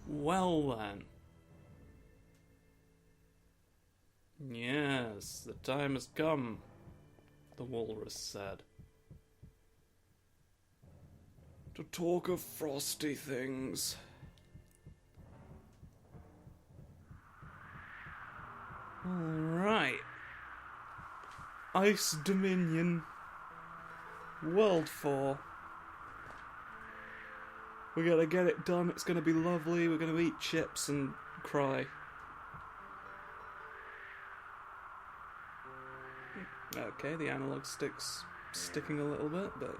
Well then. Yes, the time has come, the walrus said. To talk of frosty things. Alright. Ice Dominion. World 4. We're gonna get it done, it's gonna be lovely, we're gonna eat chips and cry. Okay, the analog stick's sticking a little bit, but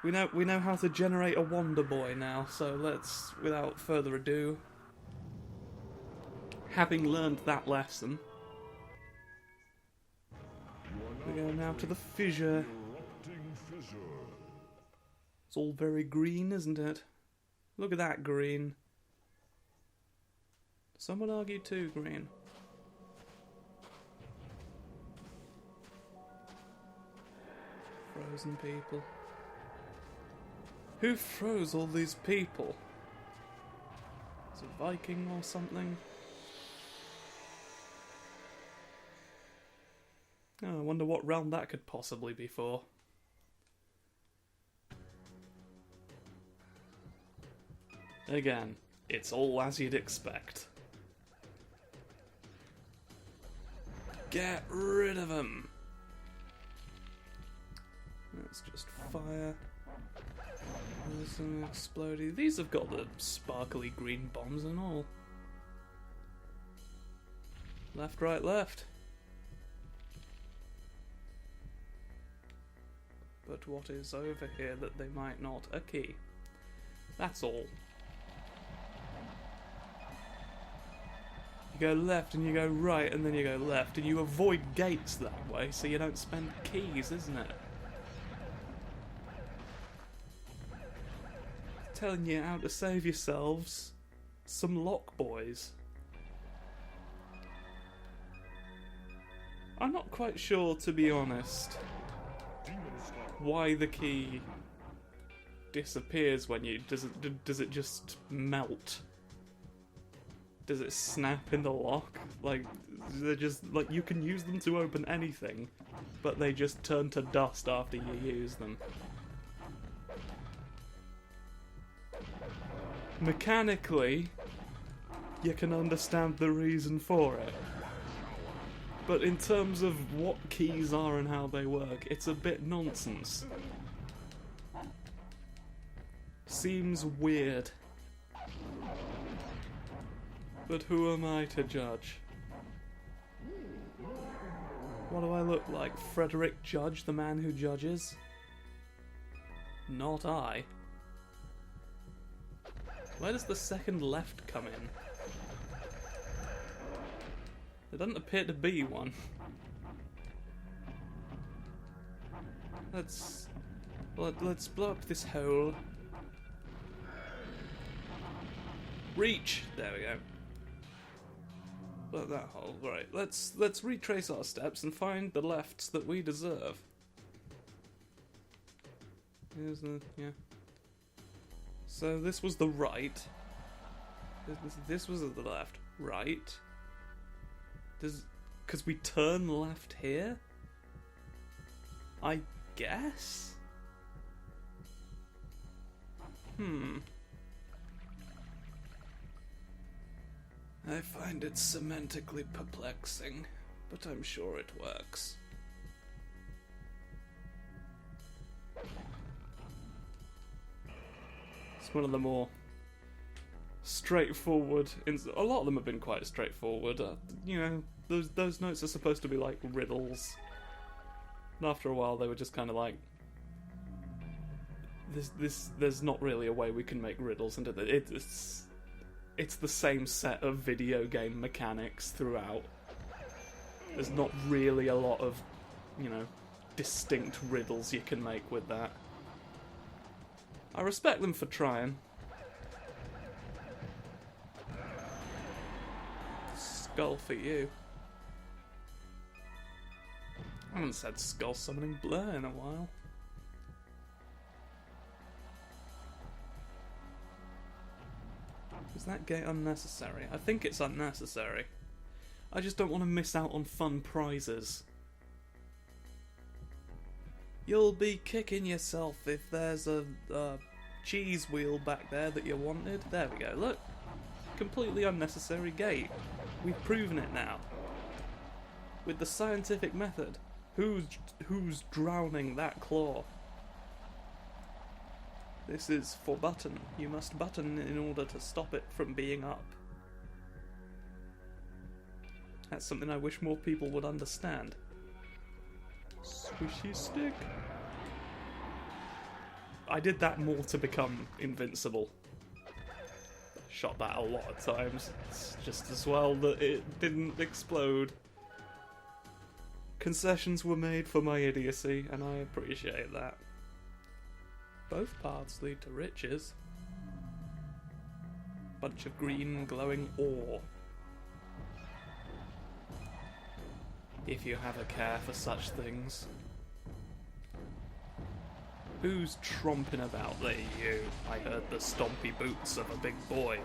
we know how to generate a Wonder Boy now, so let's, without further ado, having learned that lesson, we go now to the fissure. It's all very green, isn't it? Look at that green. Some would argue too green. Frozen people. Who froze all these people? Is it a Viking or something? Oh, I wonder what realm that could possibly be for. Again, it's all as you'd expect. Get rid of them! That's just fire. There's some exploding. These have got the sparkly green bombs and all. Left, right, left. But what is over here that they might not? A key. That's all. You go left and you go right and then you go left and you avoid gates that way so you don't spend keys, isn't it? Telling you how to save yourselves some lock boys. I'm not quite sure, to be honest, why the key disappears when you... Does it just melt? Does it snap in the lock? Like, they're just... Like, you can use them to open anything, but they just turn to dust after you use them. Mechanically, you can understand the reason for it. But in terms of what keys are and how they work, it's a bit nonsense. Seems weird. But who am I to judge? What do I look like? Frederick Judge, the man who judges? Not I. Where does the second left come in? There doesn't appear to be one. Let's blow up this hole. Reach! There we go. Blow that hole. Right, let's retrace our steps and find the lefts that we deserve. Here's the... yeah. So this was the right. This was the left. Right. Because we turn left here? I guess? I find it semantically perplexing, but I'm sure it works. It's one of the more straightforward. A lot of them have been quite straightforward. You know, those notes are supposed to be like riddles, and after a while they were just kind of like, there's not really a way we can make riddles into it. It's the same set of video game mechanics throughout. There's not really a lot of, you know, distinct riddles you can make with that. I respect them for trying. Skull for you. I haven't said skull summoning blur in a while. Is that gate unnecessary? I think it's unnecessary. I just don't want to miss out on fun prizes. You'll be kicking yourself if there's a cheese wheel back there that you wanted. There we go, look. Completely unnecessary gate. We've proven it now. With the scientific method. Who's drowning that claw? This is for button. You must button in order to stop it from being up. That's something I wish more people would understand. Swishy stick. I did that more to become invincible. Shot that a lot of times. It's just as well that it didn't explode. Concessions were made for my idiocy, and I appreciate that. Both paths lead to riches. Bunch of green glowing ore. If you have a care for such things. Who's tromping about there, you? I heard the stompy boots of a big boy.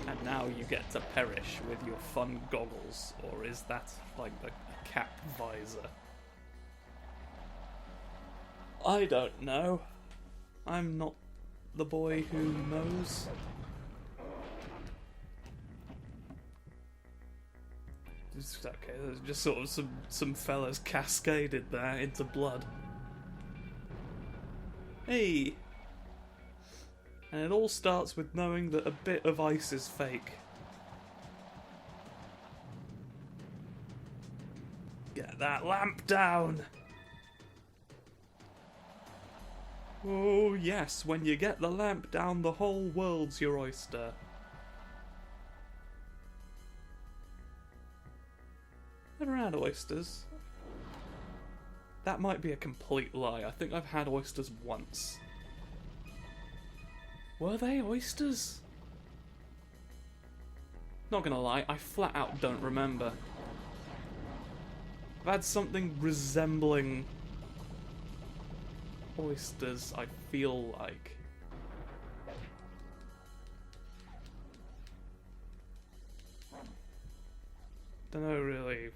And now you get to perish with your fun goggles. Or is that like a cap visor? I don't know. I'm not the boy who knows. Okay, there's just sort of some fellas cascaded there into blood. Hey! And it all starts with knowing that a bit of ice is fake. Get that lamp down! Oh yes, when you get the lamp down, the whole world's your oyster. Never had oysters. That might be a complete lie. I think I've had oysters once. Were they oysters? Not gonna lie, I flat out don't remember. I've had something resembling oysters, I feel like. Don't know really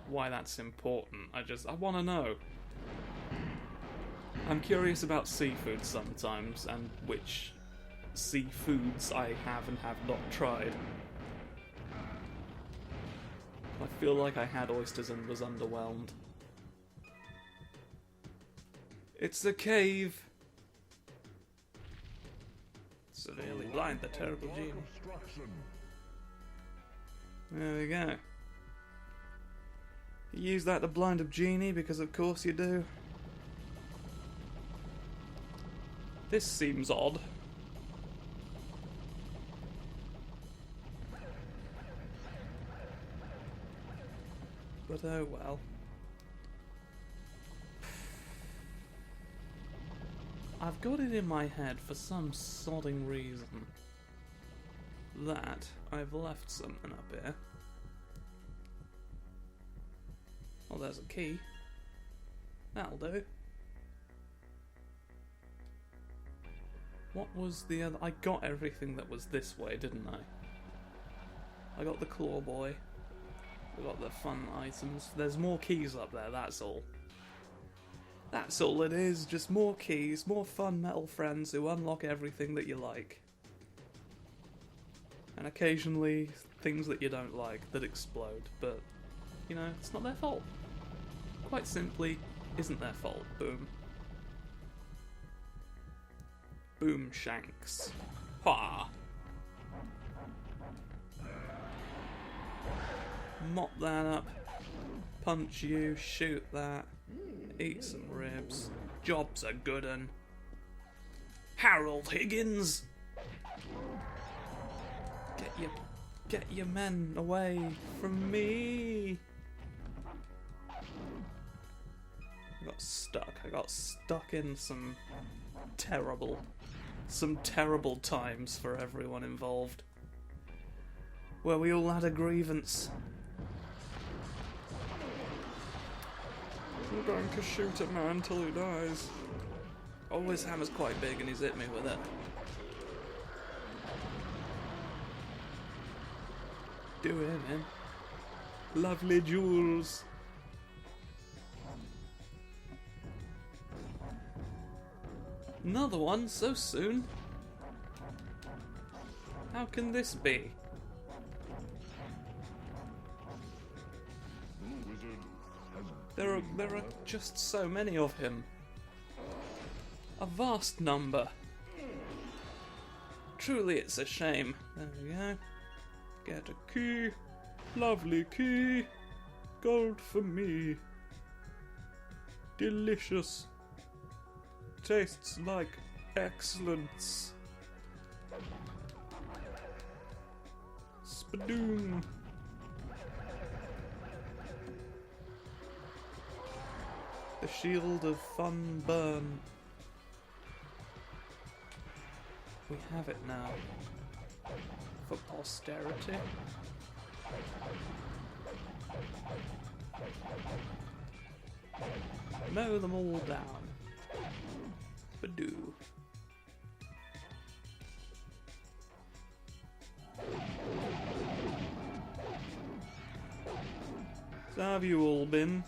why that's important. I want to know. I'm curious about seafood sometimes, and which seafoods I have and have not tried. I feel like I had oysters and was underwhelmed. It's a cave! Severely blind the terrible Djinn. There we go. You use that to blind a genie, because of course you do. This seems odd. But oh well. I've got it in my head for some sodding reason that I've left something up here. Oh, there's a key. That'll do. What was the other... I got everything that was this way, didn't I? I got the claw boy. I got the fun items. There's more keys up there, that's all. That's all it is, just more keys, more fun metal friends who unlock everything that you like. And occasionally, things that you don't like that explode, but, you know, it's not their fault. Quite simply, isn't their fault. Boom. Boom shanks. Ha! Mop that up. Punch you, shoot that. Eat some ribs. Job's a good un. Harold Higgins! Get your men away from me! I got stuck in some terrible times for everyone involved. Where we all had a grievance. I'm going to shoot a man till he dies. Oh, his hammer's quite big and he's hit me with it. doing, man? Lovely jewels. Another one so soon? How can this be? There are just so many of him. A vast number. Truly it's a shame. There we go. Get a key. Lovely key. Gold for me. Delicious. Tastes like excellence. Spadoon. The shield of fun burn. We have it now. For posterity. Mow them all down. Badoo. So how have you all been?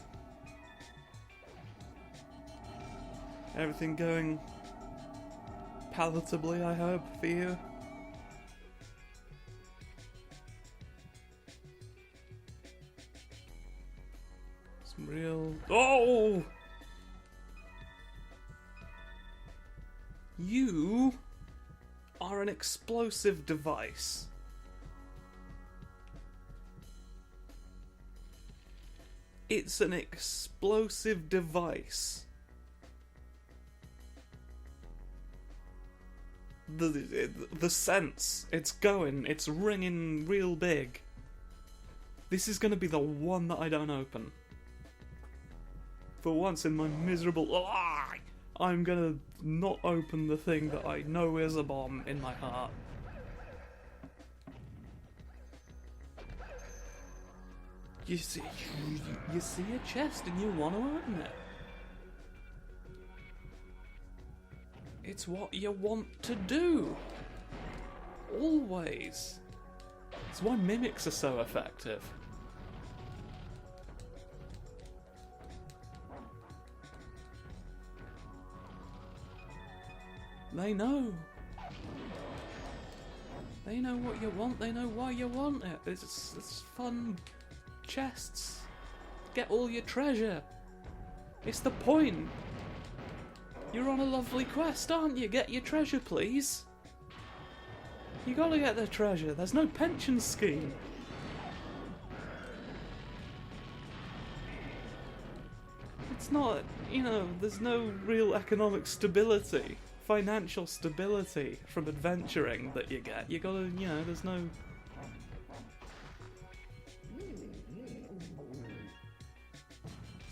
Everything going palatably, I hope, for you? Some real... Oh! You are an explosive device. It's an explosive device. The sense, it's going, it's ringing real big. This is going to be the one that I don't open. For once in my miserable... I'm going to not open the thing that I know is a bomb in my heart. You see a chest and you want to open it. It's what you want to do. Always. It's why mimics are so effective. They know. They know what you want, they know why you want it. It's fun chests. Get all your treasure. It's the point. You're on a lovely quest, aren't you? Get your treasure, please. You gotta get the treasure. There's no pension scheme. It's not, you know, there's no real economic stability, financial stability from adventuring that you get. You gotta, you know, there's no...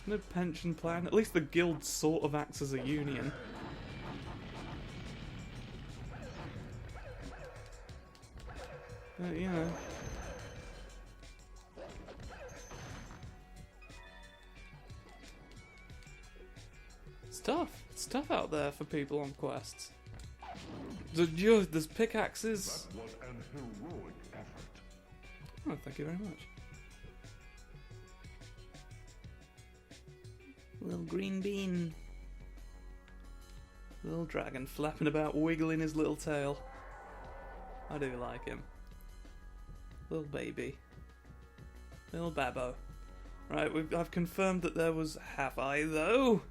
No pension plan. At least the guild sort of acts as a union. But, you know. It's tough. It's tough out there for people on quests. There's pickaxes. That was an heroic effort. Oh, thank you very much. Little green bean. Little dragon flapping about, wiggling his little tail. I do like him. Little baby. Little babbo. Right, I've confirmed that there was... Have I, though?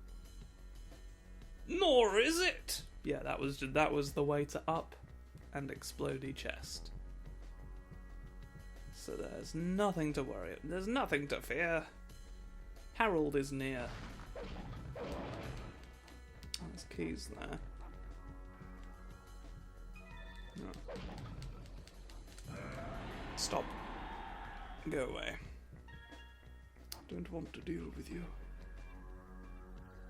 Nor is it! Yeah, that was the way to up and explodey chest. So there's nothing to worry. There's nothing to fear. Harold is near. There's keys there. No. Stop. Go away. Don't want to deal with you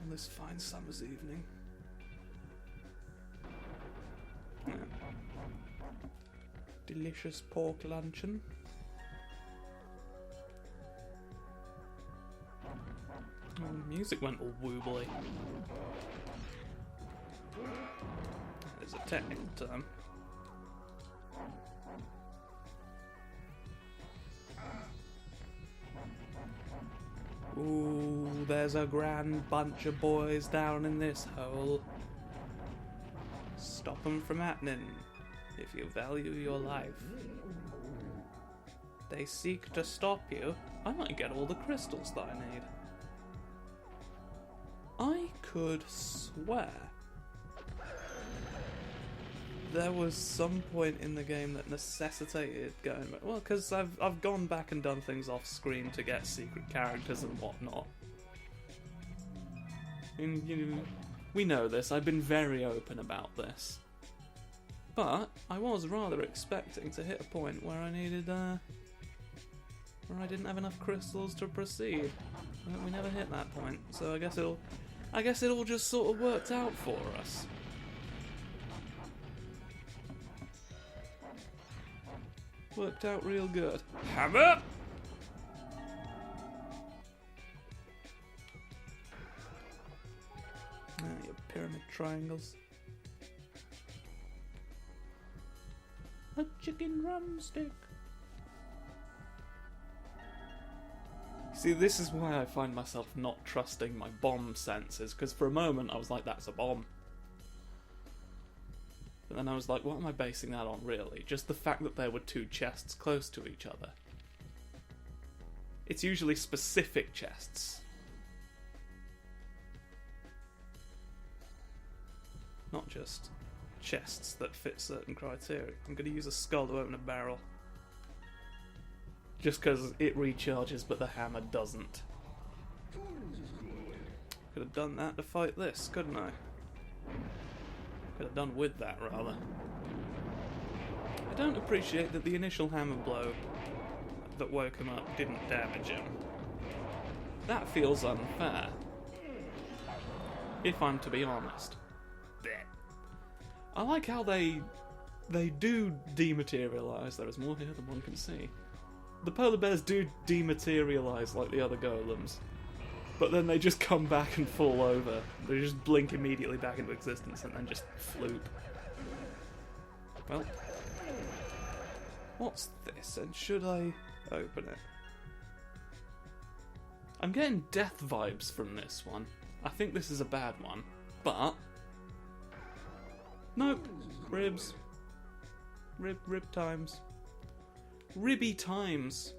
on this fine summer's evening. Yeah. Delicious pork luncheon. Oh, the music went all woobly. There's a technical term. there's a grand bunch of boys down in this hole. Stop them from happening, if you value your life. They seek to stop you. I might get all the crystals that I need. I could swear there was some point in the game that necessitated going back. Well, because I've gone back and done things off screen to get secret characters and whatnot. And, you know, we know this. I've been very open about this. But I was rather expecting to hit a point where I needed, where I didn't have enough crystals to proceed. But we never hit that point, so I guess it all just sort of worked out for us. Worked out real good. Hammer! Ah, your pyramid triangles. A chicken drumstick. See, this is why I find myself not trusting my bomb senses, because for a moment I was like, that's a bomb. But then I was like, what am I basing that on, really? Just the fact that there were two chests close to each other. It's usually specific chests. Not just chests that fit certain criteria. I'm going to use a skull to open a barrel. Just because it recharges, but the hammer doesn't. Could have done that to fight this, couldn't I? Could have done with that, rather. I don't appreciate that the initial hammer blow that woke him up didn't damage him. That feels unfair. If I'm to be honest. I like how they do dematerialise. There is more here than one can see. The polar bears do dematerialise like the other golems, but then they just come back and fall over. They just blink immediately back into existence and then just floop. Well, what's this, and should I open it? I'm getting death vibes from this one. I think this is a bad one, but nope, ribs. Rib times. Ribby times.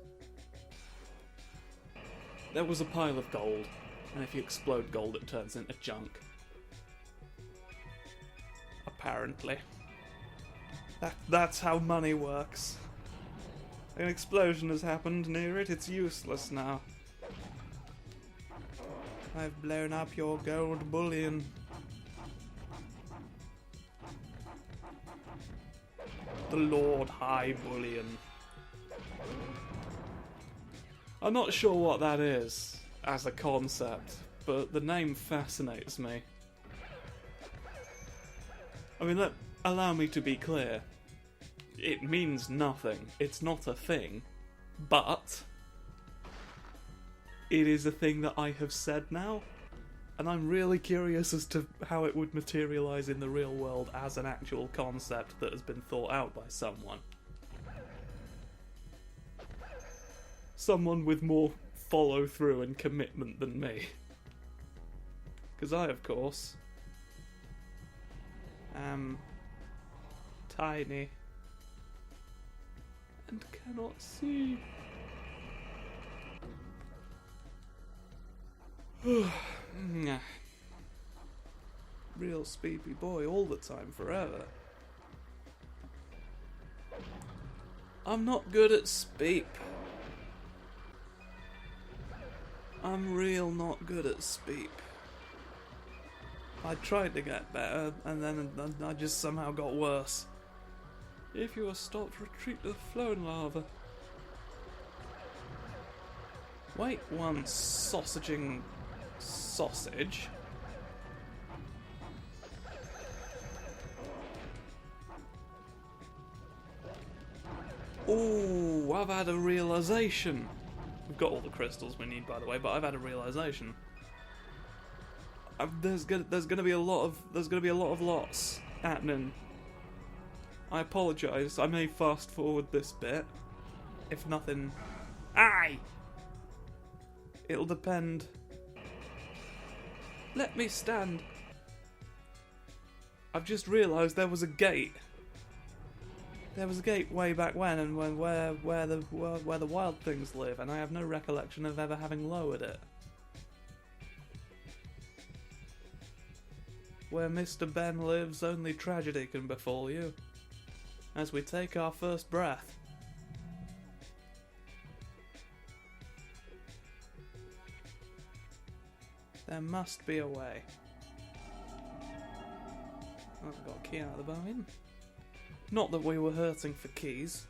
There was a pile of gold, and if you explode gold it turns into junk. Apparently. That's how money works. An explosion has happened near it, it's useless now. I've blown up your gold bullion. The Lord High Bullion. I'm not sure what that is as a concept, but the name fascinates me. I mean, allow me to be clear. It means nothing. It's not a thing. But it is a thing that I have said now, and I'm really curious as to how it would materialise in the real world as an actual concept that has been thought out by someone. Someone with more follow-through and commitment than me. Because I, of course, am tiny and cannot see. Real speepy boy all the time, forever. I'm not good at speep. I'm real not good at speep. I tried to get better, and then I just somehow got worse. If you are stopped, retreat to the flowing lava. Wait one sausaging sausage. Ooh, I've had a realisation. We've got all the crystals we need, by the way, but I've had a realisation. There's gonna be a lot of lots happening. I apologise. I may fast forward this bit, if nothing. Aye. It'll depend Let me stand. I've just realised there was a gate. There was a gate way back when, and where the wild things live, and I have no recollection of ever having lowered it. Where Mr. Ben lives, only tragedy can befall you. As we take our first breath. There must be a way. Oh, I got a key out of the bargain. Not that we were hurting for keys.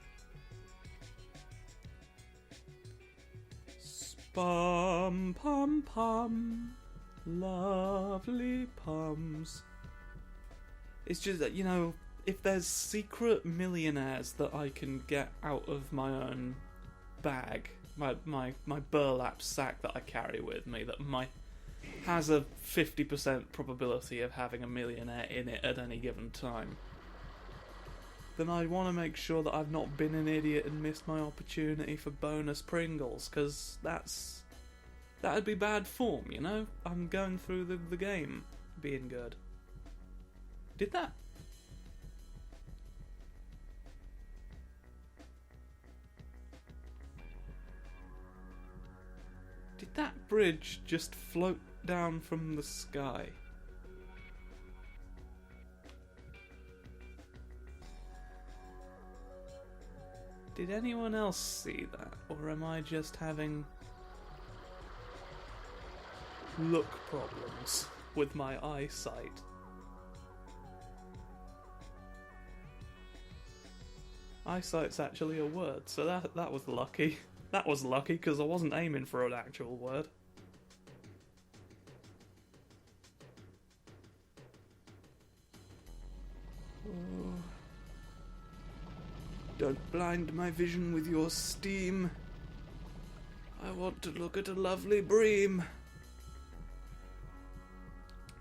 Spum pum pum. Lovely pums. It's just that, you know, if there's secret millionaires that I can get out of my own bag, my burlap sack that I carry with me, that has a 50% probability of having a millionaire in it at any given time, then I want to make sure that I've not been an idiot and missed my opportunity for bonus Pringles, because that'd be bad form, you know? I'm going through the game being good. Did that? Did that bridge just float down from the sky? Did anyone else see that? Or am I just having look problems with my eyesight? Eyesight's actually a word, so that was lucky. That was lucky, because I wasn't aiming for an actual word. Oh. Don't blind my vision with your steam. I want to look at a lovely bream.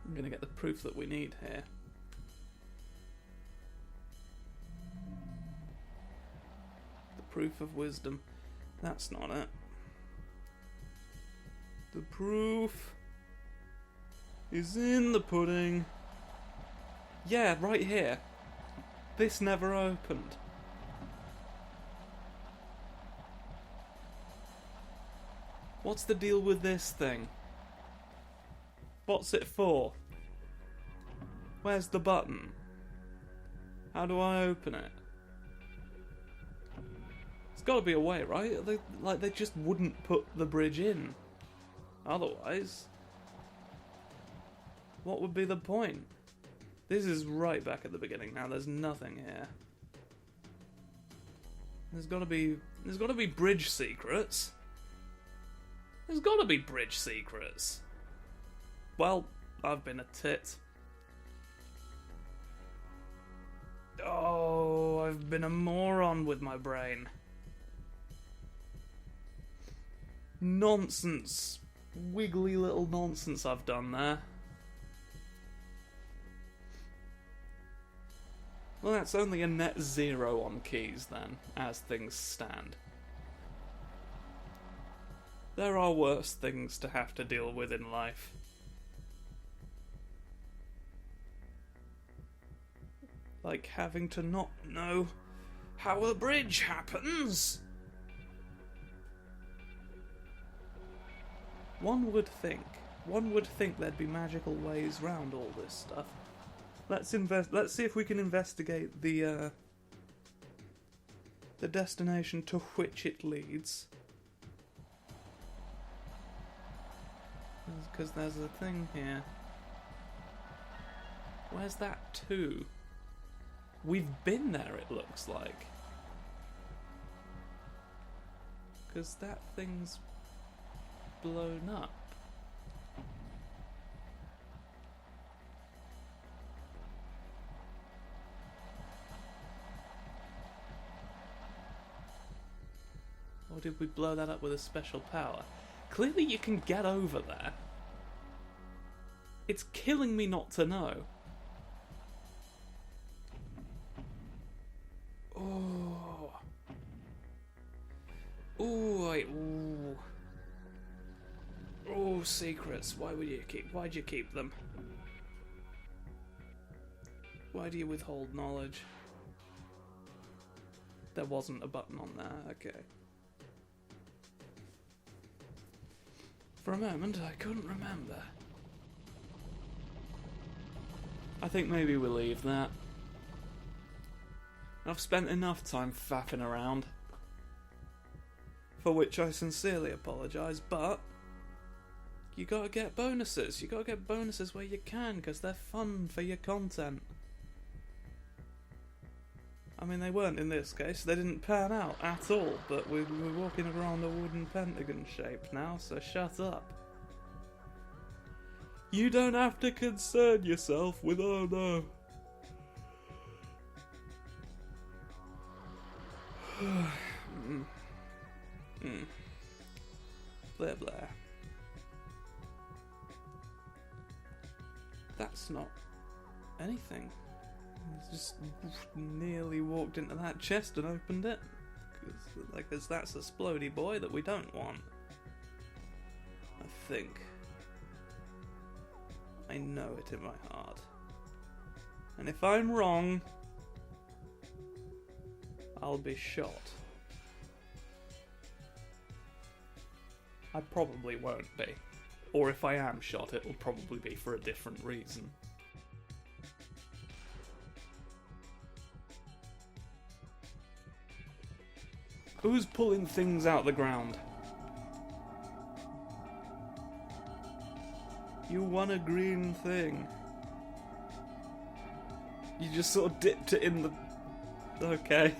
I'm gonna get the proof that we need here. The proof of wisdom. That's not it. The proof is in the pudding. Yeah, right here. This never opened. What's the deal with this thing? What's it for? Where's the button? How do I open it? There's got to be a way, right? They just wouldn't put the bridge in. Otherwise, what would be the point? This is right back at the beginning now. There's nothing here. There's got to be bridge secrets. There's got to be bridge secrets. Well, I've been a tit. Oh, I've been a moron with my brain. Nonsense. Wiggly little nonsense I've done there. Well, that's only a net 0 on keys then, as things stand. There are worse things to have to deal with in life. Like having to not know how a bridge happens. One would think there'd be magical ways round all this stuff. Let's see if we can investigate the destination to which it leads. Because there's a thing here. Where's that to? We've been there, it looks like. Because that thing's blown up. Or did we blow that up with a special power? Clearly you can get over there. It's killing me not to know. Oh. Ooh, ooh. Oh, secrets. Why'd you keep them? Why do you withhold knowledge? There wasn't a button on there, okay. For a moment, I couldn't remember. I think maybe we'll leave that. I've spent enough time faffing around. For which I sincerely apologise, but you gotta get bonuses. You gotta get bonuses where you can, because they're fun for your content. I mean, they weren't in this case. They didn't pan out at all, but we're walking around a wooden pentagon shape now, so shut up. You don't have to concern yourself with, oh no. Blah blah. That's not anything. Just nearly walked into that chest and opened it. Cause that's a splody boy that we don't want. I think. I know it in my heart. And if I'm wrong, I'll be shot. I probably won't be. Or if I am shot, it'll probably be for a different reason. Who's pulling things out the ground? You won a green thing. You just sort of dipped it in the... Okay.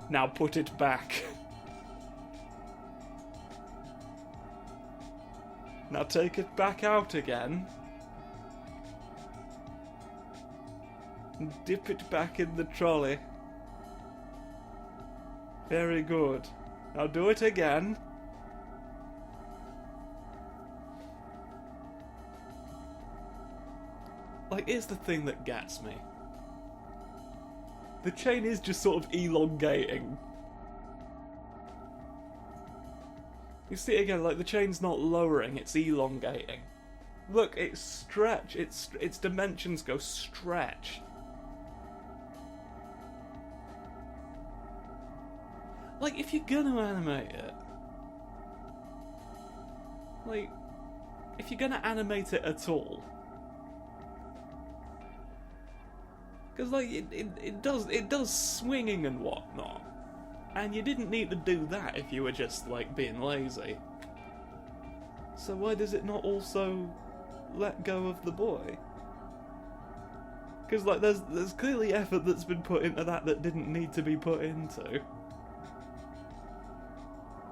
Now put it back. Now take it back out again. And dip it back in the trolley. Very good. Now do it again. Like, here's the thing that gets me. The chain is just sort of elongating. You see it again, like the chain's not lowering, it's elongating. Look, it's stretch. Its dimensions go stretch. Like, if you're gonna animate it, like, if you're gonna animate it at all, because like it does swinging and whatnot, and you didn't need to do that if you were just like being lazy. So why does it not also let go of the boy? Because like there's clearly effort that's been put into that didn't need to be put into.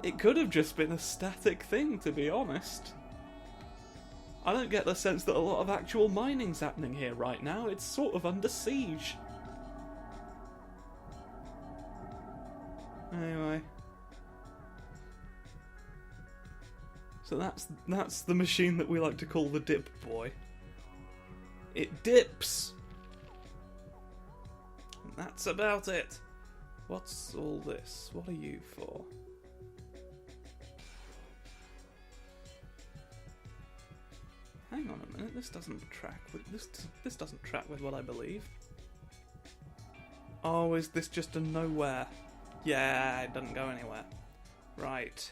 It could have just been a static thing, to be honest. I don't get the sense that a lot of actual mining's happening here right now. It's sort of under siege. Anyway. So that's the machine that we like to call the dip boy. It dips! And that's about it. What's all this? What are you for? Hang on a minute, this doesn't track with this doesn't track with what I believe. Oh, is this just a nowhere? Yeah, it doesn't go anywhere. Right.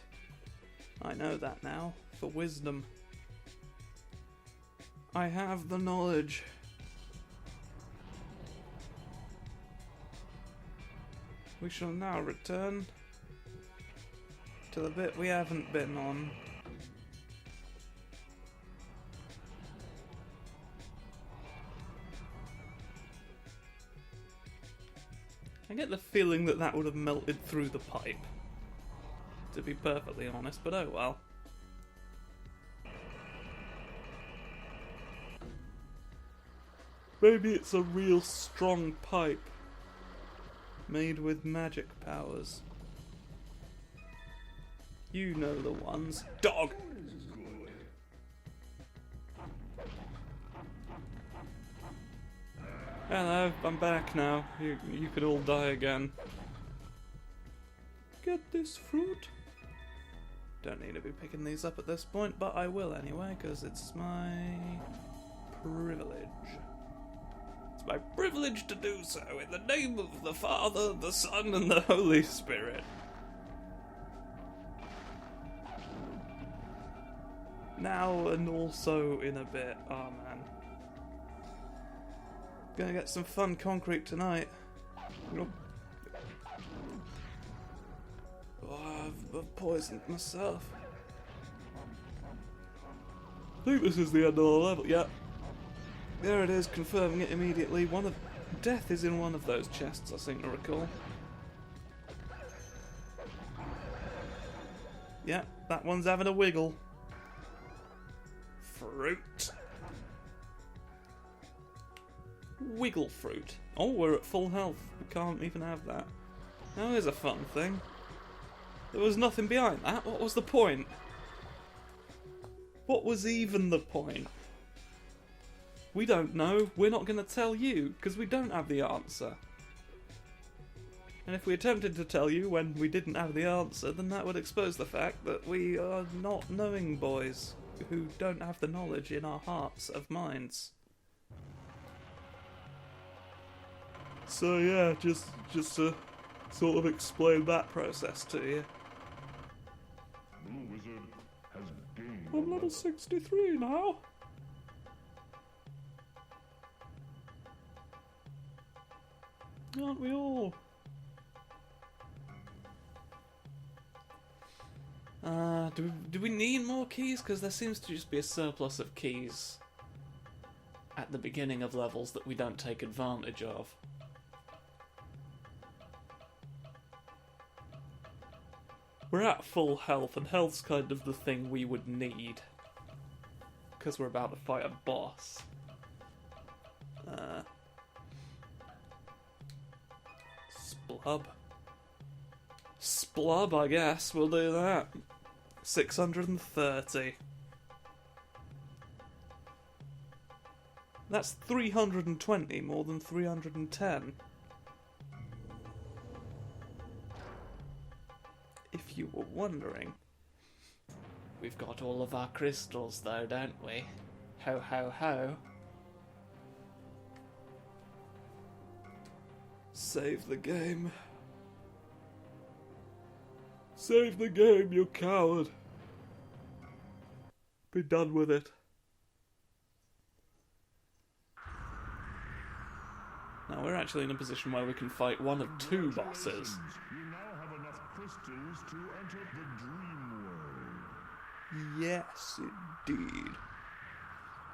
I know that now. For wisdom. I have the knowledge. We shall now return to the bit we haven't been on. I get the feeling that would have melted through the pipe, to be perfectly honest, but oh well. Maybe it's a real strong pipe, made with magic powers. You know the ones. Dog! Hello, I'm back now. You could all die again. Get this fruit. Don't need to be picking these up at this point, but I will anyway, because it's my privilege. It's my privilege to do so, in the name of the Father, the Son, and the Holy Spirit. Now and also in a bit. Oh man. Gonna get some fun concrete tonight. Oh, I've poisoned myself. I think this is the end of the level. Yeah. There it is, confirming it immediately. Death is in one of those chests, I seem to recall. Yeah, that one's having a wiggle. Fruit. Wiggle fruit. Oh, we're at full health. We can't even have that. Now here's a fun thing. There was nothing behind that. What was the point? What was even the point? We don't know. We're not going to tell you, because we don't have the answer. And if we attempted to tell you when we didn't have the answer, then that would expose the fact that we are not knowing boys who don't have the knowledge in our hearts of minds. So yeah, just to sort of explain that process to you. Blue Wizard has gained. I'm level 63 now. Aren't we all? Do we need more keys? Because there seems to just be a surplus of keys at the beginning of levels that we don't take advantage of. We're at full health, and health's kind of the thing we would need. Because we're about to fight a boss. Splub. Splub, I guess. We'll do that. 630. That's 320 more than 310. If you were wondering. We've got all of our crystals though, don't we? Ho ho ho. Save the game. Save the game, you coward. Be done with it. Now we're actually in a position where we can fight one of two bosses. You now have enough crystals to enter the dream world. Yes, indeed.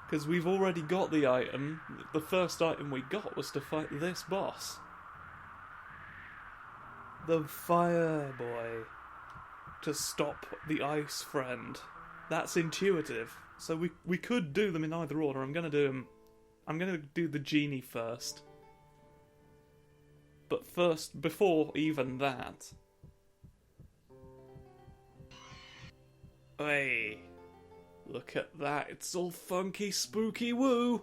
Because we've already got the item. The first item we got was to fight this boss. The fire boy. To stop the ice friend. That's intuitive. So we could do them in either order. I'm gonna do the genie first. But first, before even that... Hey, look at that, it's all funky, spooky woo!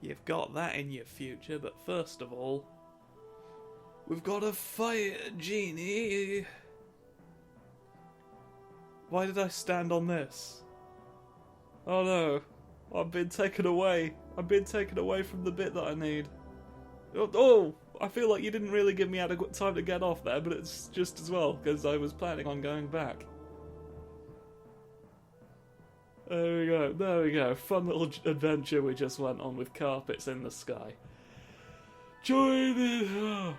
You've got that in your future, but first of all... We've got a fire genie! Why did I stand on this? Oh no, I've been taken away. I've been taken away from the bit that I need. Oh, I feel like you didn't really give me adequate time to get off there, but it's just as well, because I was planning on going back. There we go. Fun little adventure we just went on with carpets in the sky. Join it!